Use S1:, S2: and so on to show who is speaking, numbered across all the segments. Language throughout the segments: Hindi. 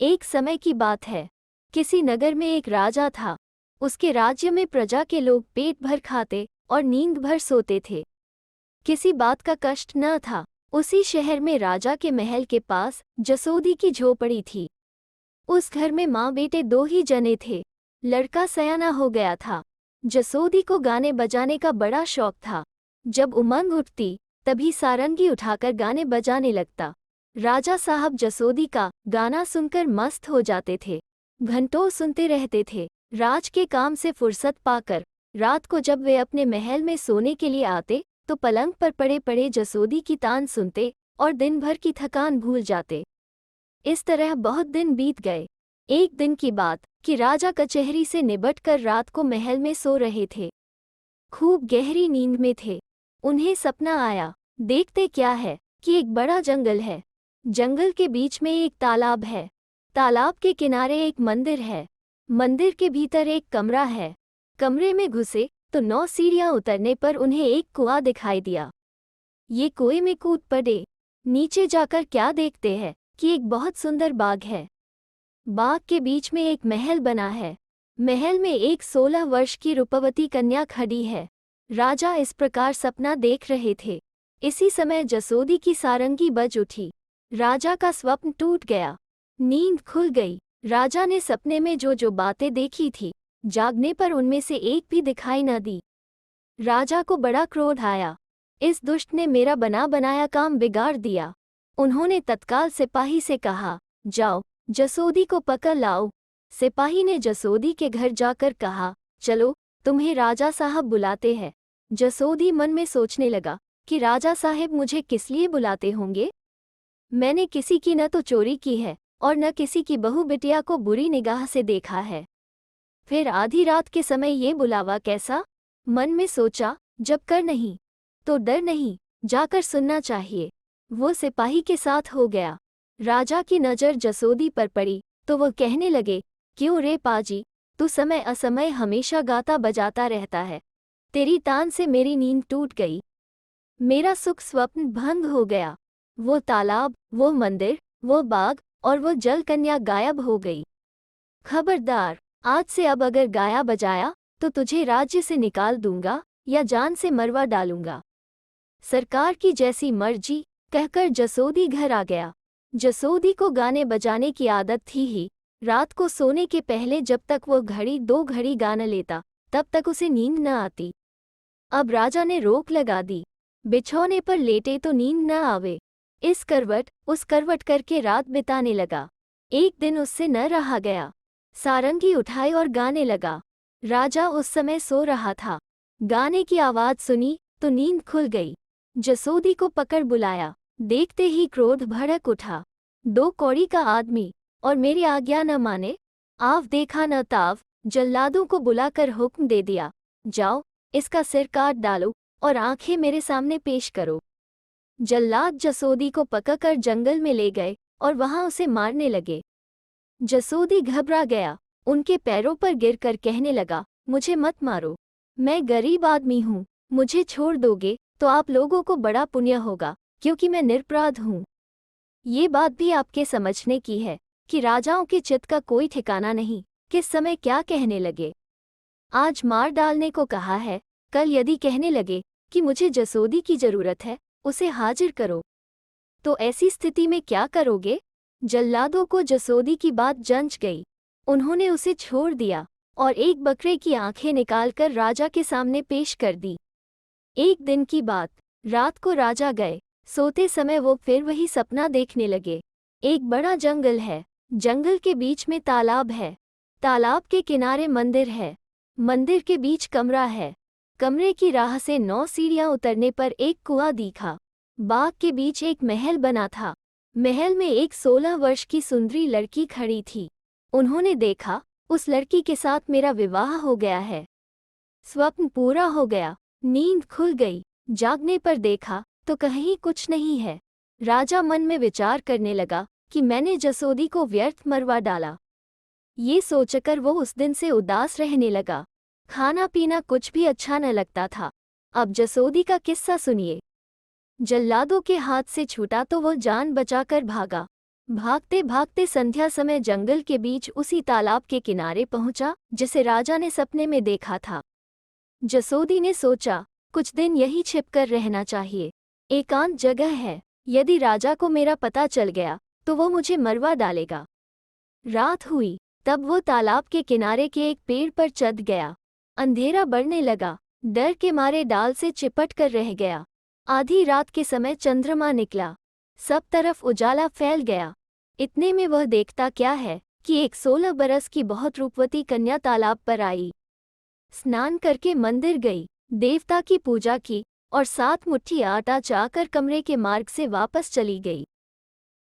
S1: एक समय की बात है। किसी नगर में एक राजा था। उसके राज्य में प्रजा के लोग पेट भर खाते और नींद भर सोते थे। किसी बात का कष्ट न था। उसी शहर में राजा के महल के पास जसोदी की झोपड़ी थी। उस घर में माँ बेटे दो ही जने थे। लड़का सयाना हो गया था। जसोदी को गाने बजाने का बड़ा शौक था। जब उमंग उठती तभी सारंगी उठाकर गाने बजाने लगता। राजा साहब जसोदी का गाना सुनकर मस्त हो जाते थे। घंटों सुनते रहते थे। राज के काम से फुर्सत पाकर रात को जब वे अपने महल में सोने के लिए आते तो पलंग पर पड़े पड़े जसोदी की तान सुनते और दिन भर की थकान भूल जाते। इस तरह बहुत दिन बीत गए। एक दिन की बात कि राजा कचहरी से निबट कर रात को महल में सो रहे थे। खूब गहरी नींद में थे। उन्हें सपना आया। देखते क्या है कि एक बड़ा जंगल है। जंगल के बीच में एक तालाब है। तालाब के किनारे एक मंदिर है। मंदिर के भीतर एक कमरा है। कमरे में घुसे तो 9 सीढ़ियां उतरने पर उन्हें एक कुआं दिखाई दिया। ये कुएं में कूद पड़े। नीचे जाकर क्या देखते हैं कि एक बहुत सुंदर बाग है। बाग के बीच में एक महल बना है। महल में एक 16 वर्ष की रूपवती कन्या खड़ी है। राजा इस प्रकार सपना देख रहे थे। इसी समय जसोदी की सारंगी बज उठी। राजा का स्वप्न टूट गया। नींद खुल गई। राजा ने सपने में जो बातें देखी थी जागने पर उनमें से एक भी दिखाई न दी। राजा को बड़ा क्रोध आया। इस दुष्ट ने मेरा बना बनाया काम बिगाड़ दिया। उन्होंने तत्काल सिपाही से कहा, जाओ जसोदी को पकड़ लाओ। सिपाही ने जसोदी के घर जाकर कहा, चलो तुम्हें राजा साहब बुलाते हैं। जसोदी मन में सोचने लगा कि राजा साहब मुझे किस लिए बुलाते होंगे। मैंने किसी की न तो चोरी की है और न किसी की बहू बिटिया को बुरी निगाह से देखा है। फिर आधी रात के समय ये बुलावा कैसा। मन में सोचा, जब कर नहीं तो डर नहीं, जाकर सुनना चाहिए। वो सिपाही के साथ हो गया। राजा की नज़र जसोदी पर पड़ी तो वो कहने लगे, क्यों रे पाजी, तू समय असमय हमेशा गाता बजाता रहता है। तेरी तान से मेरी नींद टूट गई। मेरा सुख स्वप्न भंग हो गया। वो तालाब, वो मंदिर, वो बाग और वो जल कन्या गायब हो गई। खबरदार, आज से अब अगर गाया बजाया तो तुझे राज्य से निकाल दूंगा या जान से मरवा डालूंगा। सरकार की जैसी मर्जी, कहकर जसोदी घर आ गया। जसोदी को गाने बजाने की आदत थी ही। रात को सोने के पहले जब तक वो घड़ी 2 घड़ी गाना लेता तब तक उसे नींद न आती। अब राजा ने रोक लगा दी। बिछौने पर लेटे तो नींद न आवे। इस करवट उस करवट करके रात बिताने लगा। एक दिन उससे न रहा गया। सारंगी उठाई और गाने लगा। राजा उस समय सो रहा था। गाने की आवाज़ सुनी तो नींद खुल गई। जसोदी को पकड़ बुलाया। देखते ही क्रोध भड़क उठा। 2 कौड़ी का आदमी और मेरी आज्ञा न माने, आव देखा न ताव, जल्लादों को बुलाकर हुक्म दे दिया, जाओ इसका सिर काट डालो और आंखें मेरे सामने पेश करो। जल्लाद जसोदी को पकड़कर जंगल में ले गए और वहां उसे मारने लगे। जसोदी घबरा गया। उनके पैरों पर गिरकर कहने लगा, मुझे मत मारो, मैं गरीब आदमी हूँ, मुझे छोड़ दोगे तो आप लोगों को बड़ा पुण्य होगा, क्योंकि मैं निरपराध हूँ। ये बात भी आपके समझने की है कि राजाओं के चित्त का कोई ठिकाना नहीं, किस समय क्या कहने लगे। आज मार डालने को कहा है, कल यदि कहने लगे कि मुझे जसोदी की जरूरत है, उसे हाजिर करो, तो ऐसी स्थिति में क्या करोगे। जल्लादों को जसोदी की बात जंच गई। उन्होंने उसे छोड़ दिया और एक बकरे की आंखें निकालकर राजा के सामने पेश कर दी। एक दिन की बात, रात को राजा गए। सोते समय वो फिर वही सपना देखने लगे। एक बड़ा जंगल है। जंगल के बीच में तालाब है। तालाब के किनारे मंदिर है। मंदिर के बीच कमरा है। कमरे की राह से 9 सीढ़ियां उतरने पर एक कुआं दिखा। बाग के बीच एक महल बना था। महल में एक 16 वर्ष की सुंदरी लड़की खड़ी थी। उन्होंने देखा, उस लड़की के साथ मेरा विवाह हो गया है। स्वप्न पूरा हो गया। नींद खुल गई। जागने पर देखा तो कहीं कुछ नहीं है। राजा मन में विचार करने लगा कि मैंने जसोदी को व्यर्थ मरवा डाला। ये सोचकर वो उस दिन से उदास रहने लगा। खाना पीना कुछ भी अच्छा न लगता था। अब जसोदी का किस्सा सुनिए। जल्लादों के हाथ से छूटा तो वो जान बचाकर भागा। भागते भागते संध्या समय जंगल के बीच उसी तालाब के किनारे पहुंचा जिसे राजा ने सपने में देखा था। जसोदी ने सोचा, कुछ दिन यही छिपकर रहना चाहिए। एकांत जगह है, यदि राजा को मेरा पता चल गया तो वो मुझे मरवा डालेगा। रात हुई, तब वो तालाब के किनारे के एक पेड़ पर चढ़ गया। अंधेरा बढ़ने लगा, डर के मारे डाल से चिपट कर रह गया। आधी रात के समय चंद्रमा निकला, सब तरफ उजाला फैल गया। इतने में वह देखता क्या है कि एक 16 बरस की बहुत रूपवती कन्या तालाब पर आई। स्नान करके मंदिर गई, देवता की पूजा की और 7 मुट्ठी आटा चाकर कमरे के मार्ग से वापस चली गई।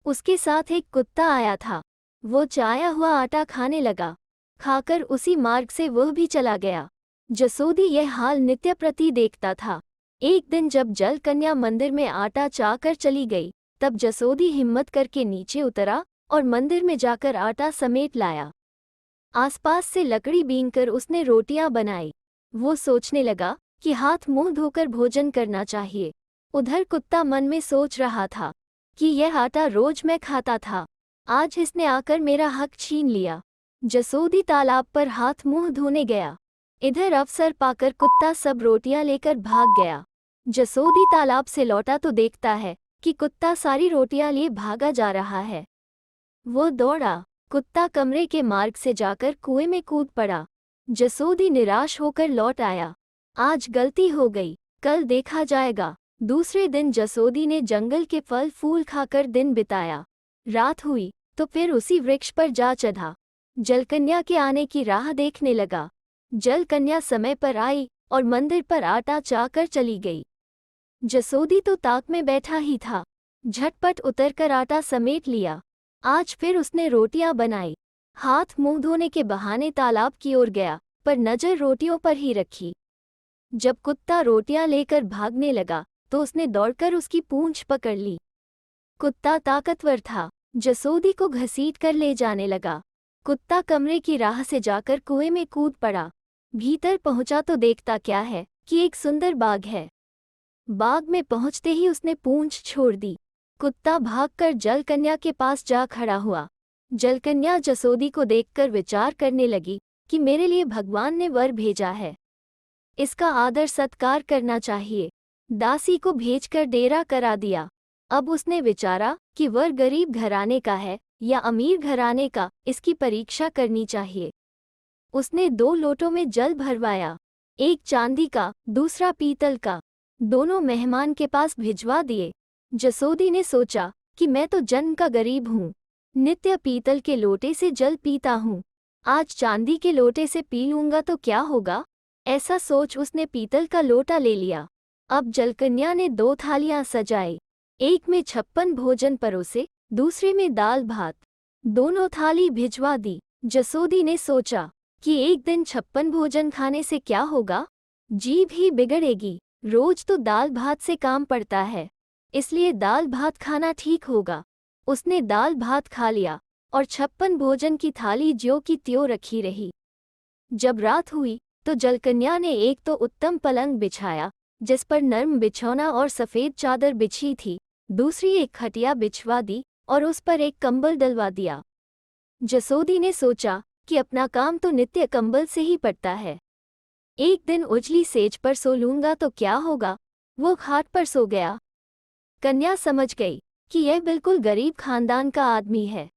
S1: उसके साथ एक कुत्ता आया था। वो चाया हुआ आटा खाने लगा, खाकर उसी मार्ग से वह भी चला गया। जसोदी यह हाल नित्य प्रति देखता था। एक दिन जब जल कन्या मंदिर में आटा चाकर चली गई, तब जसोदी हिम्मत करके नीचे उतरा और मंदिर में जाकर आटा समेट लाया। आसपास से लकड़ी बीनकर उसने रोटियां बनाई। वो सोचने लगा कि हाथ मुंह धोकर भोजन करना चाहिए। उधर कुत्ता मन में सोच रहा था कि यह आटा रोज मैं खाता था, आज इसने आकर मेरा हक छीन लिया। जसोदी तालाब पर हाथ मुंह धोने गया। इधर अवसर पाकर कुत्ता सब रोटियां लेकर भाग गया। जसोदी तालाब से लौटा तो देखता है कि कुत्ता सारी रोटियां लिए भागा जा रहा है। वो दौड़ा, कुत्ता कमरे के मार्ग से जाकर कुएं में कूद पड़ा। जसोदी निराश होकर लौट आया। आज गलती हो गई, कल देखा जाएगा। दूसरे दिन जसोदी ने जंगल के फल फूल खाकर दिन बिताया। रात हुई तो फिर उसी वृक्ष पर जा चढ़ा। जलकन्या के आने की राह देखने लगा। जलकन्या समय पर आई और मंदिर पर आटा चाकर चली गई। जसोदी तो ताक में बैठा ही था, झटपट उतरकर आटा समेट लिया। आज फिर उसने रोटियां बनाई। हाथ मुंह धोने के बहाने तालाब की ओर गया, पर नजर रोटियों पर ही रखी। जब कुत्ता रोटियां लेकर भागने लगा तो उसने दौड़कर उसकी पूंछ पकड़ ली। कुत्ता ताकतवर था, जसोदी को घसीट कर ले जाने लगा। कुत्ता कमरे की राह से जाकर कुएं में कूद पड़ा। भीतर पहुंचा तो देखता क्या है कि एक सुंदर बाग है। बाग में पहुंचते ही उसने पूंछ छोड़ दी। कुत्ता भागकर जलकन्या के पास जा खड़ा हुआ। जलकन्या जसोदी को देखकर विचार करने लगी कि मेरे लिए भगवान ने वर भेजा है, इसका आदर सत्कार करना चाहिए। दासी को भेजकर डेरा करा दिया। अब उसने विचारा कि वर गरीब घराने का है या अमीर घराने का, इसकी परीक्षा करनी चाहिए। उसने 2 लोटों में जल भरवाया, एक चांदी का, दूसरा पीतल का। दोनों मेहमान के पास भिजवा दिए। जसोदी ने सोचा कि मैं तो जन्म का गरीब हूँ, नित्य पीतल के लोटे से जल पीता हूँ, आज चांदी के लोटे से पी लूंगा तो क्या होगा। ऐसा सोच उसने पीतल का लोटा ले लिया। अब जलकन्या ने 2 थालियां सजाई, एक में 56 भोजन परोसे, दूसरे में दाल भात। दोनों थाली भिजवा दी। जसोदी ने सोचा कि एक दिन 56 भोजन खाने से क्या होगा, जीभ ही बिगड़ेगी। रोज तो दाल भात से काम पड़ता है, इसलिए दाल भात खाना ठीक होगा। उसने दाल भात खा लिया और 56 भोजन की थाली ज्यों की त्यों रखी रही। जब रात हुई तो जलकन्या ने एक तो उत्तम पलंग बिछाया जिस पर नर्म बिछौना और सफ़ेद चादर बिछी थी, दूसरी एक खटिया बिछवा दी और उस पर एक कंबल डलवा दिया। जसोदी ने सोचा कि अपना काम तो नित्य कंबल से ही पड़ता है, एक दिन उजली सेज पर सो लूंगा तो क्या होगा। वो खाट पर सो गया। कन्या समझ गई कि यह बिल्कुल गरीब खानदान का आदमी है,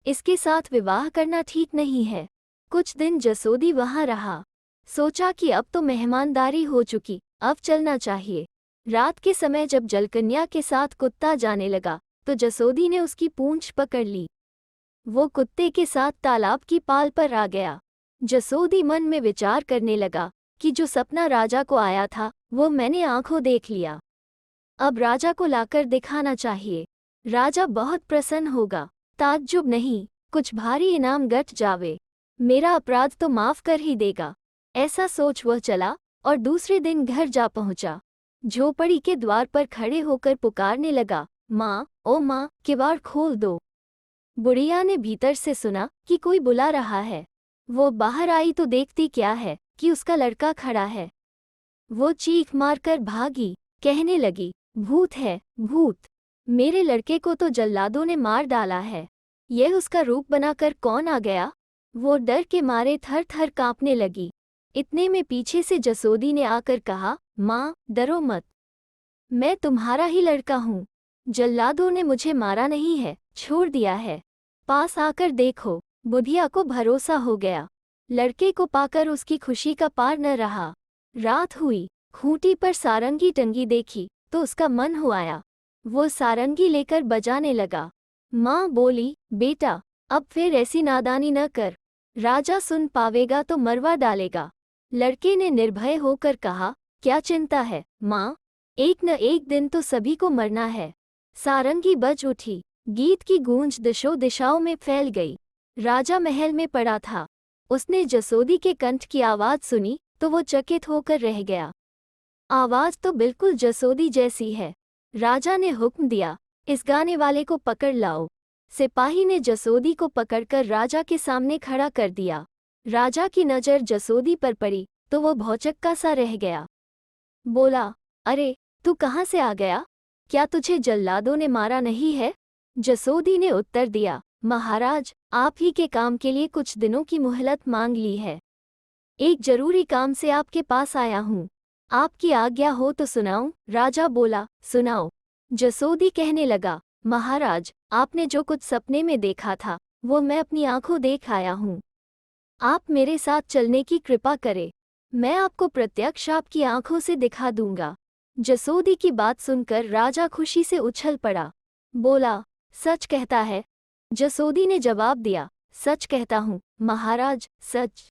S1: इसके साथ विवाह करना ठीक नहीं है। कुछ दिन जसोदी वहां रहा। सोचा कि अब तो मेहमानदारी हो चुकी, अब चलना चाहिए। रात के समय जब जलकन्या के साथ कुत्ता जाने लगा तो जसोदी ने उसकी पूंछ पकड़ ली। वो कुत्ते के साथ तालाब की पाल पर आ गया। जसोदी मन में विचार करने लगा कि जो सपना राजा को आया था वो मैंने आंखों देख लिया, अब राजा को लाकर दिखाना चाहिए। राजा बहुत प्रसन्न होगा, ताज्जुब नहीं, कुछ भारी इनाम गट जावे, मेरा अपराध तो माफ कर ही देगा। ऐसा सोच वह चला और दूसरे दिन घर जा पहुंचा। झोपड़ी के द्वार पर खड़े होकर पुकारने लगा, माँ, ओ माँ, किवाड़ खोल दो। बुढ़िया ने भीतर से सुना कि कोई बुला रहा है। वो बाहर आई तो देखती क्या है कि उसका लड़का खड़ा है। वो चीख मारकर भागी, कहने लगी, भूत है, भूत, मेरे लड़के को तो जल्लादों ने मार डाला है। यह उसका रूप बनाकर कौन आ गया? वो डर के मारे थर थर कांपने लगी। इतने में पीछे से जसोदी ने आकर कहा, माँ, डरो मत, मैं तुम्हारा ही लड़का हूँ। जल्लादों ने मुझे मारा नहीं है, छोड़ दिया है। पास आकर देखो। बुढ़िया को भरोसा हो गया। लड़के को पाकर उसकी खुशी का पार न रहा। रात हुई, खूंटी पर सारंगी टंगी देखी तो उसका मन हुआया। वो सारंगी लेकर बजाने लगा। माँ बोली, बेटा, अब फिर ऐसी नादानी न कर, राजा सुन पावेगा तो मरवा डालेगा। लड़के ने निर्भय होकर कहा, क्या चिंता है माँ, एक न एक दिन तो सभी को मरना है। सारंगी बज उठी। गीत की गूंज दिशों दिशाओं में फैल गई। राजा महल में पड़ा था। उसने जसोदी के कंठ की आवाज सुनी तो वो चकित होकर रह गया। आवाज तो बिल्कुल जसोदी जैसी है। राजा ने हुक्म दिया, इस गाने वाले को पकड़ लाओ। सिपाही ने जसोदी को पकड़कर राजा के सामने खड़ा कर दिया। राजा की नज़र जसोदी पर पड़ी तो वो भौचक्का सा रह गया। बोला, अरे, तू कहाँ से आ गया? क्या तुझे जल्लादों ने मारा नहीं है? जसोदी ने उत्तर दिया, महाराज, आप ही के काम के लिए कुछ दिनों की मोहलत मांग ली है। एक जरूरी काम से आपके पास आया हूँ। आपकी आज्ञा हो तो सुनाऊं? राजा बोला, सुनाओ। जसोदी कहने लगा, महाराज, आपने जो कुछ सपने में देखा था वो मैं अपनी आंखों देख आया हूँ। आप मेरे साथ चलने की कृपा करें। मैं आपको प्रत्यक्ष आपकी आंखों से दिखा दूंगा। जसोदी की बात सुनकर राजा खुशी से उछल पड़ा। बोला, सच कहता है? जसोदी ने जवाब दिया, सच कहता हूँ महाराज, सच।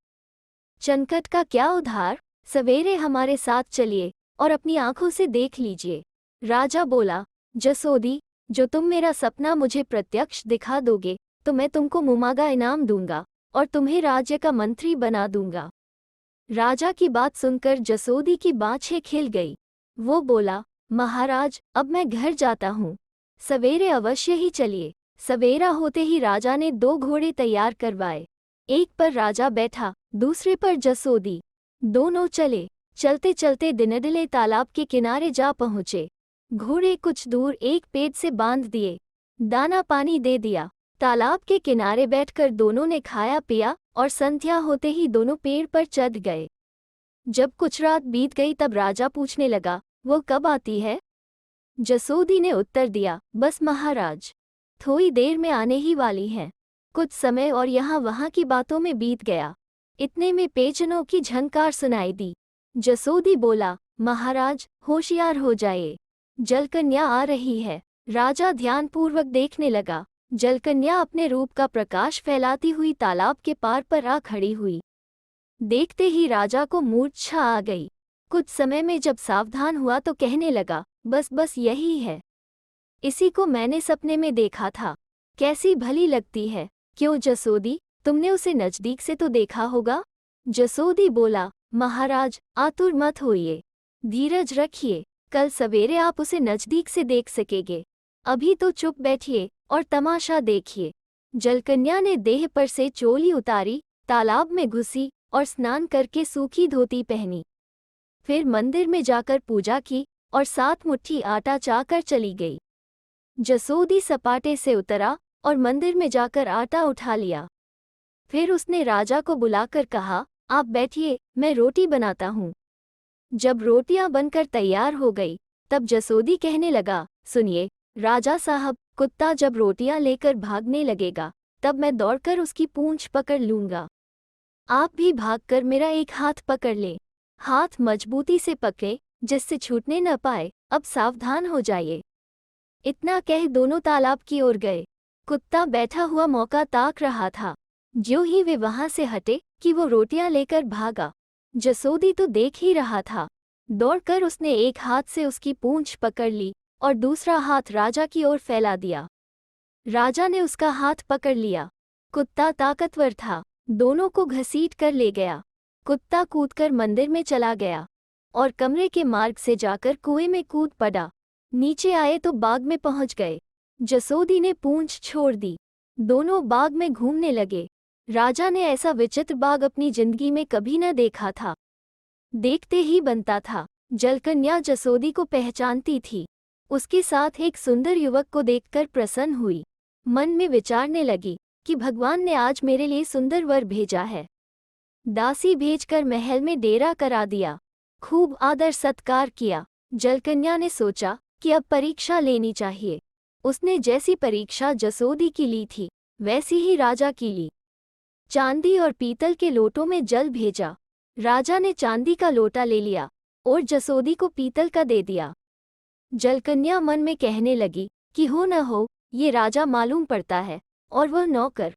S1: चनकट का क्या उधार? सवेरे हमारे साथ चलिए और अपनी आंखों से देख लीजिए। राजा बोला, जसोदी, जो तुम मेरा सपना मुझे प्रत्यक्ष दिखा दोगे तो मैं तुमको मुमागा इनाम दूंगा और तुम्हें राज्य का मंत्री बना दूंगा। राजा की बात सुनकर जसोदी की बाछें खिल गई। वो बोला, महाराज, अब मैं घर जाता हूँ। सवेरे अवश्य ही चलिए। सवेरा होते ही राजा ने 2 घोड़े तैयार करवाए। एक पर राजा बैठा, दूसरे पर जसोदी। दोनों चले। चलते चलते दिनडले तालाब के किनारे जा पहुँचे। घोड़े कुछ दूर एक पेड़ से बांध दिए। दाना पानी दे दिया। तालाब के किनारे बैठकर दोनों ने खाया पिया और संध्या होते ही दोनों पेड़ पर चढ़ गए। जब कुछ रात बीत गई तब राजा पूछने लगा, वो कब आती है? जसोदी ने उत्तर दिया, बस महाराज, थोड़ी देर में आने ही वाली है। कुछ समय और यहाँ वहाँ की बातों में बीत गया। इतने में पेचनों की झनकार सुनाई दी। जसोदी बोला, महाराज, होशियार हो जाइए, जलकन्या आ रही है। राजा ध्यानपूर्वक देखने लगा। जलकन्या अपने रूप का प्रकाश फैलाती हुई तालाब के पार पर आ खड़ी हुई। देखते ही राजा को मूर्छा आ गई। कुछ समय में जब सावधान हुआ तो कहने लगा, बस बस यही है। इसी को मैंने सपने में देखा था। कैसी भली लगती है। क्यों जसोदी, तुमने उसे नजदीक से तो देखा होगा? जसोदी बोला, महाराज, आतुर मत होइए, धीरज रखिए, कल सवेरे आप उसे नजदीक से देख सकेंगे। अभी तो चुप बैठिए और तमाशा देखिए। जलकन्या ने देह पर से चोली उतारी, तालाब में घुसी और स्नान करके सूखी धोती पहनी। फिर मंदिर में जाकर पूजा की और 7 मुट्ठी आटा चाकर चली गई। जसोदी सपाटे से उतरा और मंदिर में जाकर आटा उठा लिया। फिर उसने राजा को बुलाकर कहा, आप बैठिए, मैं रोटी बनाता हूँ। जब रोटियां बनकर तैयार हो गई तब जसोदी कहने लगा, सुनिए राजा साहब, कुत्ता जब रोटियां लेकर भागने लगेगा तब मैं दौड़कर उसकी पूंछ पकड़ लूंगा। आप भी भागकर मेरा एक हाथ पकड़ लें। हाथ मजबूती से पकड़े जिससे छूटने न पाए। अब सावधान हो जाइए। इतना कह दोनों तालाब की ओर गए। कुत्ता बैठा हुआ मौका ताक रहा था। ज्यों ही वे वहां से हटे कि वो रोटियां लेकर भागा। जसोदी तो देख ही रहा था। दौड़कर उसने एक हाथ से उसकी पूंछ पकड़ ली और दूसरा हाथ राजा की ओर फैला दिया। राजा ने उसका हाथ पकड़ लिया। कुत्ता ताकतवर था, दोनों को घसीट कर ले गया। कुत्ता कूदकर मंदिर में चला गया और कमरे के मार्ग से जाकर कुएं में कूद पड़ा। नीचे आए तो बाग में पहुंच गए। जसोदी ने पूंछ छोड़ दी। दोनों बाग में घूमने लगे। राजा ने ऐसा विचित्र बाग अपनी जिंदगी में कभी न देखा था। देखते ही बनता था। जलकन्या जसोदी को पहचानती थी। उसके साथ एक सुंदर युवक को देखकर प्रसन्न हुई। मन में विचारने लगी कि भगवान ने आज मेरे लिए सुंदर वर भेजा है। दासी भेजकर महल में डेरा करा दिया, खूब आदर सत्कार किया। जलकन्या ने सोचा कि अब परीक्षा लेनी चाहिए। उसने जैसी परीक्षा जसोदी की ली थी वैसी ही राजा की ली। चांदी और पीतल के लोटों में जल भेजा। राजा ने चांदी का लोटा ले लिया और जसोदी को पीतल का दे दिया। जलकन्या मन में कहने लगी कि हो न हो, ये राजा मालूम पड़ता है और वह नौकर।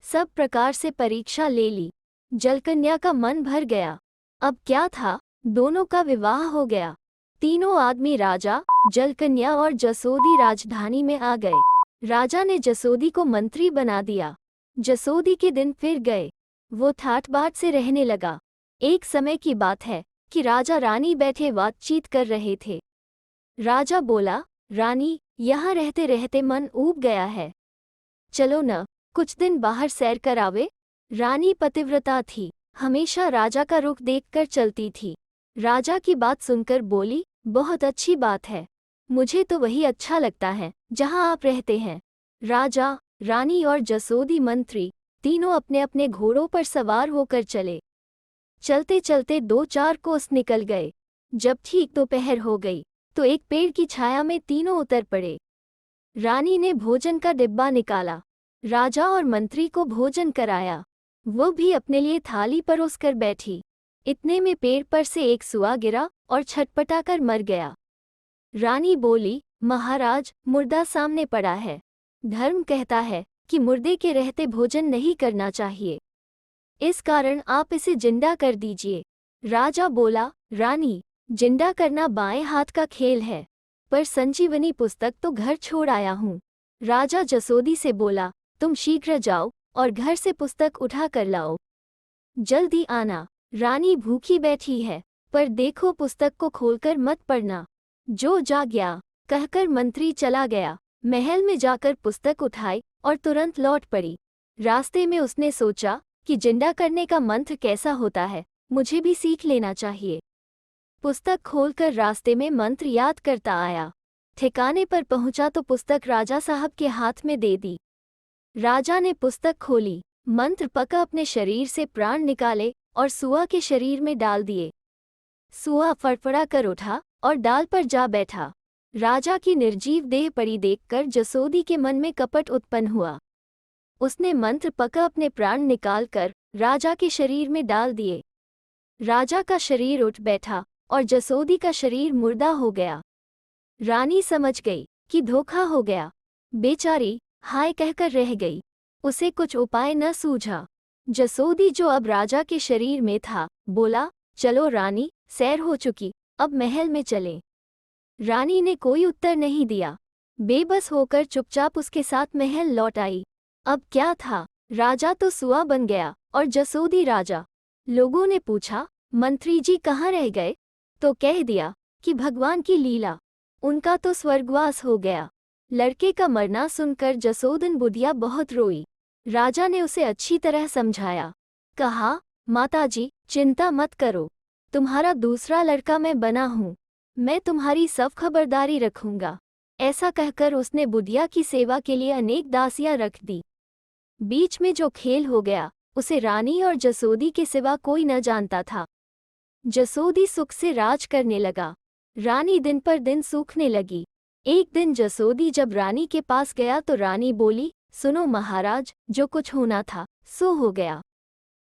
S1: सब प्रकार से परीक्षा ले ली। जलकन्या का मन भर गया। अब क्या था, दोनों का विवाह हो गया। तीनों आदमी राजा, जलकन्या और जसोदी राजधानी में आ गए। राजा ने जसोदी को मंत्री बना दिया। जसोदी के दिन फिर गए। वो ठाट बाट से रहने लगा। एक समय की बात है कि राजा रानी बैठे बातचीत कर रहे थे। राजा बोला, रानी, यहाँ रहते रहते मन ऊब गया है, चलो न कुछ दिन बाहर सैर कर आवे। रानी पतिव्रता थी, हमेशा राजा का रुख देखकर चलती थी। राजा की बात सुनकर बोली, बहुत अच्छी बात है, मुझे तो वही अच्छा लगता है जहाँ आप रहते हैं। राजा, रानी और जसोदी मंत्री तीनों अपने अपने घोड़ों पर सवार होकर चले। चलते चलते 2-4 कोस निकल गए। जब ठीक दोपहर हो गई तो एक पेड़ की छाया में तीनों उतर पड़े। रानी ने भोजन का डिब्बा निकाला, राजा और मंत्री को भोजन कराया। वो भी अपने लिए थाली परोसकर बैठी। इतने में पेड़ पर से एक सुआ गिरा और छटपटाकर मर गया। रानी बोली, महाराज, मुर्दा सामने पड़ा है। धर्म कहता है कि मुर्दे के रहते भोजन नहीं करना चाहिए, इस कारण आप इसे जिंदा कर दीजिए। राजा बोला, रानी, जिंदा करना बाएं हाथ का खेल है, पर संजीवनी पुस्तक तो घर छोड़ आया हूँ। राजा जसोदी से बोला, तुम शीघ्र जाओ और घर से पुस्तक उठा कर लाओ, जल्दी आना। रानी भूखी बैठी है, पर देखो पुस्तक को खोलकर मत पढ़ना। जो जा गया, कहकर मंत्री चला गया। महल में जाकर पुस्तक उठाई और तुरंत लौट पड़ी। रास्ते में उसने सोचा कि जिंदा करने का मंत्र कैसा होता है, मुझे भी सीख लेना चाहिए। पुस्तक खोलकर रास्ते में मंत्र याद करता आया। ठिकाने पर पहुंचा तो पुस्तक राजा साहब के हाथ में दे दी। राजा ने पुस्तक खोली, मंत्र पका अपने शरीर से प्राण निकाले और सुआ के शरीर में डाल दिए। सुआ फड़फड़ा कर उठा और डाल पर जा बैठा। राजा की निर्जीव देह पड़ी देखकर जसोदी के मन में कपट उत्पन्न हुआ। उसने मंत्र पका अपने प्राण निकालकर राजा के शरीर में डाल दिए। राजा का शरीर उठ बैठा और जसोदी का शरीर मुर्दा हो गया। रानी समझ गई कि धोखा हो गया। बेचारी हाय कहकर रह गई। उसे कुछ उपाय न सूझा। जसोदी, जो अब राजा के शरीर में था, बोला, चलो रानी, सैर हो चुकी, अब महल में चलें। रानी ने कोई उत्तर नहीं दिया। बेबस होकर चुपचाप उसके साथ महल लौट आई। अब क्या था, राजा तो सुआ बन गया और जसोदी राजा। लोगों ने पूछा, मंत्री जी कहाँ रह गए? तो कह दिया कि भगवान की लीला, उनका तो स्वर्गवास हो गया। लड़के का मरना सुनकर जसोदन बुढ़िया बहुत रोई। राजा ने उसे अच्छी तरह समझाया। कहा, माताजी, चिंता मत करो, तुम्हारा दूसरा लड़का मैं बना हूँ, मैं तुम्हारी सब खबरदारी रखूंगा। ऐसा कहकर उसने बुढ़िया की सेवा के लिए अनेक दासियां रख दी। बीच में जो खेल हो गया उसे रानी और जसोदी के सिवा कोई न जानता था। जसोदी सुख से राज करने लगा। रानी दिन पर दिन सूखने लगी। एक दिन जसोदी जब रानी के पास गया तो रानी बोली, सुनो महाराज, जो कुछ होना था सो हो गया।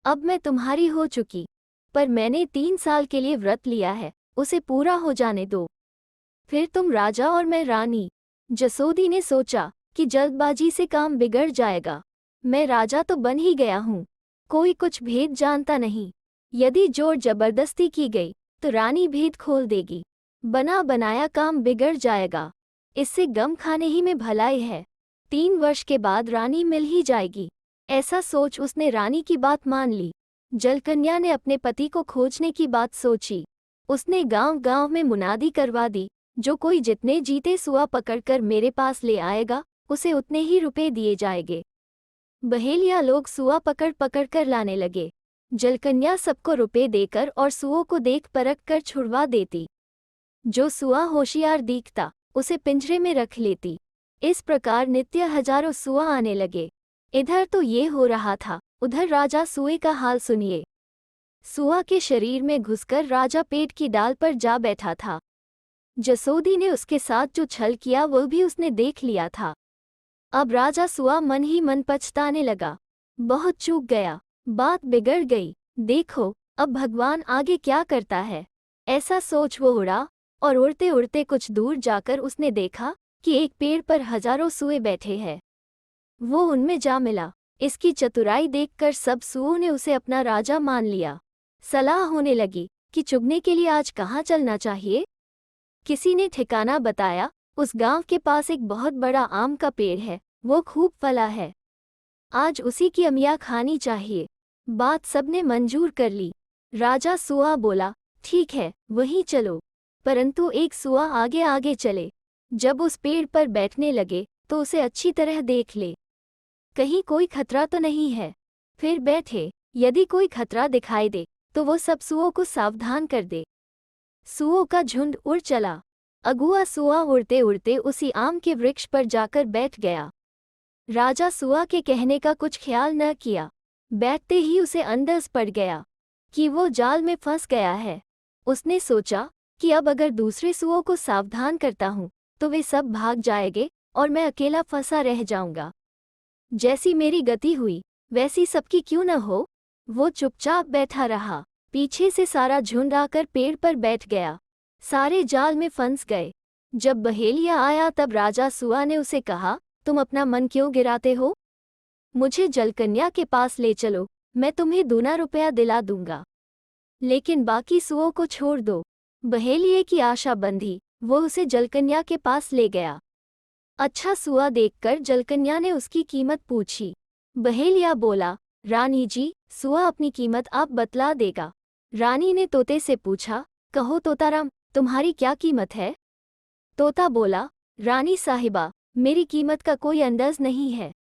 S1: अब मैं तुम्हारी हो चुकी, पर मैंने 3 साल के लिए व्रत लिया है, उसे पूरा हो जाने दो, फिर तुम राजा और मैं रानी। जसोदी ने सोचा कि जल्दबाजी से काम बिगड़ जाएगा। मैं राजा तो बन ही गया हूँ, कोई कुछ भेद जानता नहीं। यदि जोर जबरदस्ती की गई तो रानी भेद खोल देगी, बना बनाया काम बिगड़ जाएगा। इससे गम खाने ही में भलाई है। 3 वर्ष के बाद रानी मिल ही जाएगी। ऐसा सोच उसने रानी की बात मान ली। जलकन्या ने अपने पति को खोजने की बात सोची। उसने गांव-गांव में मुनादी करवा दी, जो कोई जितने जीते सुआ पकड़कर मेरे पास ले आएगा, उसे उतने ही रुपए दिए जाएंगे। बहेलिया लोग सुआ पकड़ पकड़ कर लाने लगे। जलकन्या सबको रुपए देकर और सुओं को देख परख कर छुड़वा देती। जो सुआ होशियार दिखता उसे पिंजरे में रख लेती। इस प्रकार नित्य हजारों सुआ आने लगे। इधर तो ये हो रहा था, उधर राजा सुए का हाल सुनिए। सुआ के शरीर में घुसकर राजा पेट की डाल पर जा बैठा था। जसोदी ने उसके साथ जो छल किया वह भी उसने देख लिया था। अब राजा सुआ मन ही मन पछताने लगा। बहुत चूक गया, बात बिगड़ गई। देखो अब भगवान आगे क्या करता है, ऐसा सोच वो उड़ा और उड़ते उड़ते कुछ दूर जाकर उसने देखा कि एक पेड़ पर हजारों सुए बैठे हैं। वो उनमें जा मिला। इसकी चतुराई देखकर सब सुओं ने उसे अपना राजा मान लिया। सलाह होने लगी कि चुगने के लिए आज कहाँ चलना चाहिए। किसी ने ठिकाना बताया, उस गांव के पास एक बहुत बड़ा आम का पेड़ है, वो खूब फला है, आज उसी की अमिया खानी चाहिए। बात सबने मंजूर कर ली। राजा सुआ बोला, ठीक है वहीं चलो। परंतु एक सुआ आगे आगे चले। जब उस पेड़ पर बैठने लगे तो उसे अच्छी तरह देख ले, कहीं कोई खतरा तो नहीं है। फिर बैठे, यदि कोई खतरा दिखाई दे तो वो सब सुओं को सावधान कर दे। सुओं का झुंड उड़ चला। अगुआ सुआ उड़ते उड़ते उसी आम के वृक्ष पर जाकर बैठ गया। राजा सुआ के कहने का कुछ ख्याल न किया। बैठते ही उसे अंदाज पड़ गया कि वो जाल में फंस गया है। उसने सोचा कि अब अगर दूसरे सुओं को सावधान करता हूँ तो वे सब भाग जाएंगे और मैं अकेला फंसा रह जाऊंगा। जैसी मेरी गति हुई वैसी सबकी क्यों न हो। वो चुपचाप बैठा रहा। पीछे से सारा झुंड आकर पेड़ पर बैठ गया। सारे जाल में फंस गए। जब बहेलिया आया तब राजा सुआ ने उसे कहा, तुम अपना मन क्यों गिराते हो? मुझे जलकन्या के पास ले चलो, मैं तुम्हें 2 रुपया दिला दूंगा, लेकिन बाकी सुओं को छोड़ दो। बहेलिये की आशा बंधी, वो उसे जलकन्या के पास ले गया। अच्छा सुआ देखकर जलकन्या ने उसकी कीमत पूछी। बहेलिया बोला, रानी जी, सुआ अपनी कीमत आप बतला देगा। रानी ने तोते से पूछा, कहो तोताराम, तुम्हारी क्या कीमत है? तोता बोला, रानी साहिबा, मेरी कीमत का कोई अंदाज नहीं है,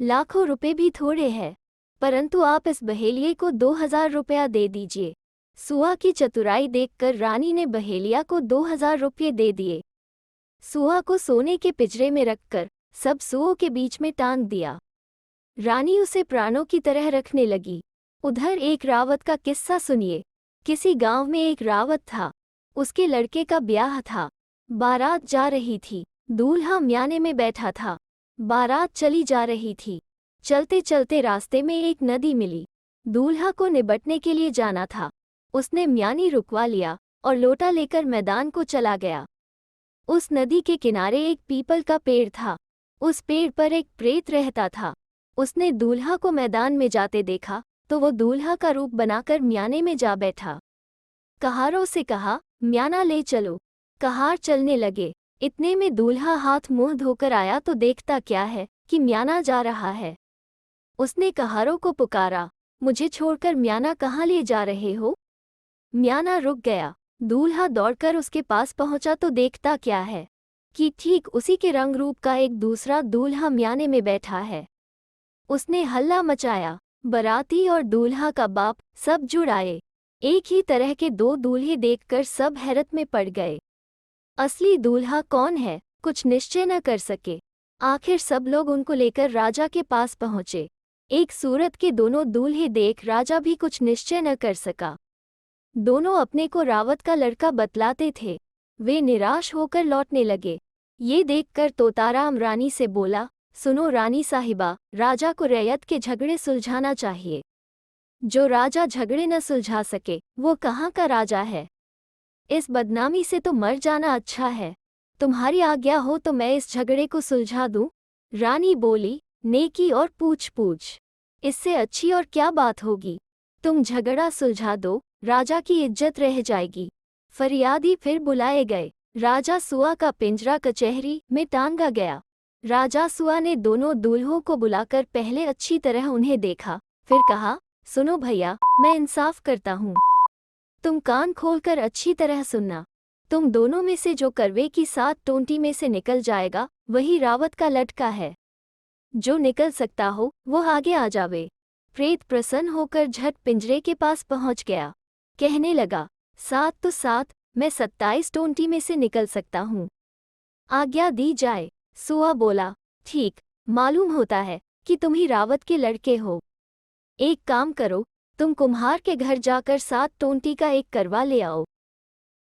S1: लाखों रुपए भी थोड़े हैं, परंतु आप इस बहेलिये को 2000 रुपया दे दीजिए। सुआ की चतुराई देखकर रानी ने बहेलिया को 2000 रुपये दे दिए। सुआ को सोने के पिंजरे में रखकर सब सुओं के बीच में टांग दिया। रानी उसे प्राणों की तरह रखने लगी। उधर एक रावत का किस्सा सुनिए। किसी गांव में एक रावत था। उसके लड़के का ब्याह था। बारात जा रही थी। दूल्हा म्याने में बैठा था। बारात चली जा रही थी। चलते चलते रास्ते में एक नदी मिली। दूल्हा को निबटने के लिए जाना था। उसने म्यानी रुकवा लिया और लोटा लेकर मैदान को चला गया। उस नदी के किनारे एक पीपल का पेड़ था। उस पेड़ पर एक प्रेत रहता था। उसने दूल्हा को मैदान में जाते देखा तो वो दूल्हा का रूप बनाकर म्याने में जा बैठा। कहारों से कहा, म्याना ले चलो। कहार चलने लगे। इतने में दूल्हा हाथ मुंह धोकर आया तो देखता क्या है कि म्याना जा रहा है। उसने कहारों को पुकारा, मुझे छोड़कर म्याना कहाँ ले जा रहे हो? म्याना रुक गया। दूल्हा दौड़कर उसके पास पहुंचा तो देखता क्या है कि ठीक उसी के रंग रूप का एक दूसरा दूल्हा म्याने में बैठा है। उसने हल्ला मचाया। बराती और दूल्हा का बाप सब जुड़ आए। एक ही तरह के 2 दूल्हे देखकर सब हैरत में पड़ गए। असली दूल्हा कौन है कुछ निश्चय न कर सके। आखिर सब लोग उनको लेकर राजा के पास पहुंचे। एक सूरत के दोनों दूल्हे देख राजा भी कुछ निश्चय न कर सका। दोनों अपने को रावत का लड़का बतलाते थे। वे निराश होकर लौटने लगे। ये देखकर तोताराम रानी से बोला, सुनो रानी साहिबा, राजा को रैयत के झगड़े सुलझाना चाहिए। जो राजा झगड़े न सुलझा सके वो कहाँ का राजा है। इस बदनामी से तो मर जाना अच्छा है। तुम्हारी आज्ञा हो तो मैं इस झगड़े को सुलझा दूं। रानी बोली, नेकी और पूछ पूछ, इससे अच्छी और क्या बात होगी। तुम झगड़ा सुलझा दो, राजा की इज्जत रह जाएगी। फरियादी फिर बुलाए गए। राजा सुआ का पिंजरा कचहरी में टांगा गया। राजा सुआ ने दोनों दूल्हों को बुलाकर पहले अच्छी तरह उन्हें देखा, फिर कहा, सुनो भैया, मैं इंसाफ करता हूँ। तुम कान खोलकर अच्छी तरह सुनना। तुम दोनों में से जो करवे की 7 टोंटी में से निकल जाएगा वही रावत का लटका है। जो निकल सकता हो वो आगे आ जावे। प्रेत प्रसन्न होकर झट पिंजरे के पास पहुंच गया। कहने लगा, 7 तो 7, मैं 27 टोंटी में से निकल सकता हूँ। आज्ञा दी जाए। सुआ बोला, ठीक, मालूम होता है कि तुम ही रावत के लड़के हो। एक काम करो, तुम कुम्हार के घर जाकर 7 टोंटी का एक करवा ले आओ।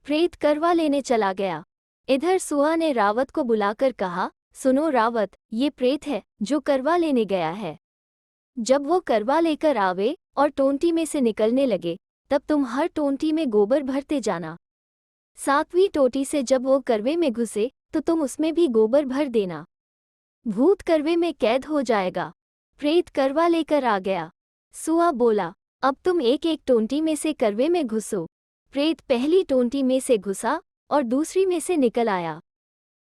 S1: प्रेत करवा लेने चला गया। इधर सुआ ने रावत को बुलाकर कहा, सुनो रावत, ये प्रेत है जो करवा लेने गया है। जब वो करवा लेकर आवे और टोंटी में से निकलने लगे, तब तुम हर टोंटी में गोबर भरते जाना। 7वीं टोटी से जब वो करवे में घुसे तो तुम उसमें भी गोबर भर देना। भूत करवे में कैद हो जाएगा। प्रेत करवा लेकर आ गया। सुआ बोला, अब तुम एक एक टोंटी में से करवे में घुसो। प्रेत पहली टोंटी में से घुसा और दूसरी में से निकल आया।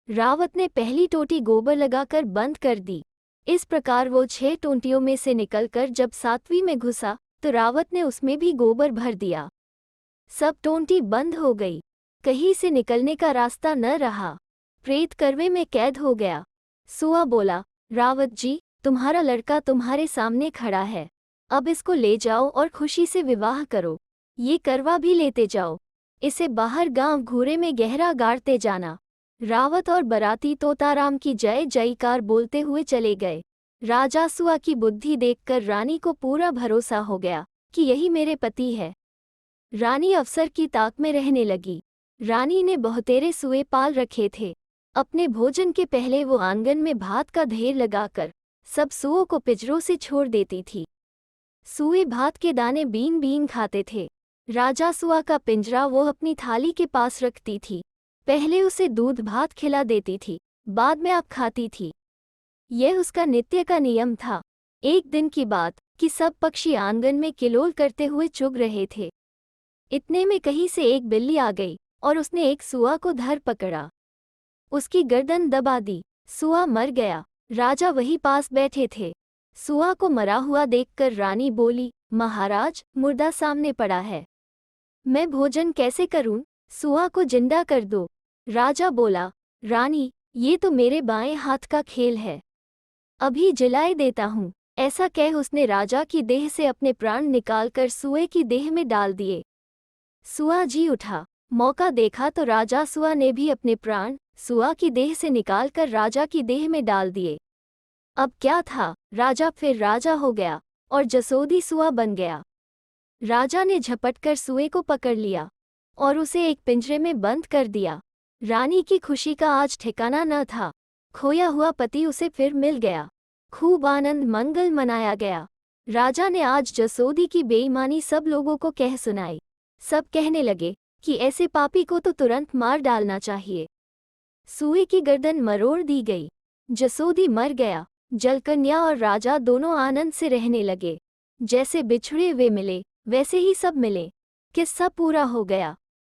S1: रावत ने पहली टोटी गोबर लगाकर बंद कर दी। इस प्रकार वो 6 टोंटियों में से निकलकर जब 7वीं में घुसा तो रावत ने उसमें भी गोबर भर दिया। सब टोंटी बंद हो गई, कहीं से निकलने का रास्ता न रहा। प्रेत करवे में कैद हो गया। सुआ बोला, रावत जी, तुम्हारा लड़का तुम्हारे सामने खड़ा है, अब इसको ले जाओ और खुशी से विवाह करो। ये करवा भी लेते जाओ, इसे बाहर गांव घूरे में गहरा गाड़ते जाना। रावत और बराती तोताराम की जय जयकार बोलते हुए चले गए। राजा सुआ की बुद्धि देखकर रानी को पूरा भरोसा हो गया कि यही मेरे पति है। रानी अफसर की ताक में रहने लगी। रानी ने बहुतेरे सुए पाल रखे थे। अपने भोजन के पहले वो आंगन में भात का ढेर लगाकर सब सुओं को पिंजरों से छोड़ देती थी। सुए भात के दाने बीन बीन खाते थे। राजा सुआ का पिंजरा वो अपनी थाली के पास रखती थी। पहले उसे दूध भात खिला देती थी, बाद में आप खाती थी। यह उसका नित्य का नियम था। एक दिन की बात कि सब पक्षी आंगन में किलोल करते हुए चुग रहे थे। इतने में कहीं से एक बिल्ली आ गई और उसने एक सुआ को धर पकड़ा। उसकी गर्दन दबा दी। सुआ मर गया। राजा वहीं पास बैठे थे। सुआ को मरा हुआ देखकर रानी बोली, महाराज, मुर्दा सामने पड़ा है, मैं भोजन कैसे करूं? सुआ को जिंदा कर दो। राजा बोला, रानी, ये तो मेरे बाएं हाथ का खेल है, अभी जिलाए देता हूँ। ऐसा कह उसने राजा की देह से अपने प्राण निकालकर सुए की देह में डाल दिए। सुआ जी उठा। मौका देखा तो राजा सुआ ने भी अपने प्राण सुआ की देह से निकालकर राजा की देह में डाल दिए। अब क्या था, राजा फिर राजा हो गया और जसोदी सुआ बन गया। राजा ने झपटकर सुए को पकड़ लिया और उसे एक पिंजरे में बंद कर दिया। रानी की खुशी का आज ठिकाना न था। खोया हुआ पति उसे फिर मिल गया। खूब आनंद मंगल मनाया गया। राजा ने आज जसोदी की बेईमानी सब लोगों को कह सुनाई। सब कहने लगे कि ऐसे पापी को तो तुरंत मार डालना चाहिए। सुए की गर्दन मरोड़ दी गई। जसोदी मर गया। जलकन्या और राजा दोनों आनंद से रहने लगे। जैसे बिछड़े वे मिले वैसे ही सब मिले। किस्सा पूरा हो गया।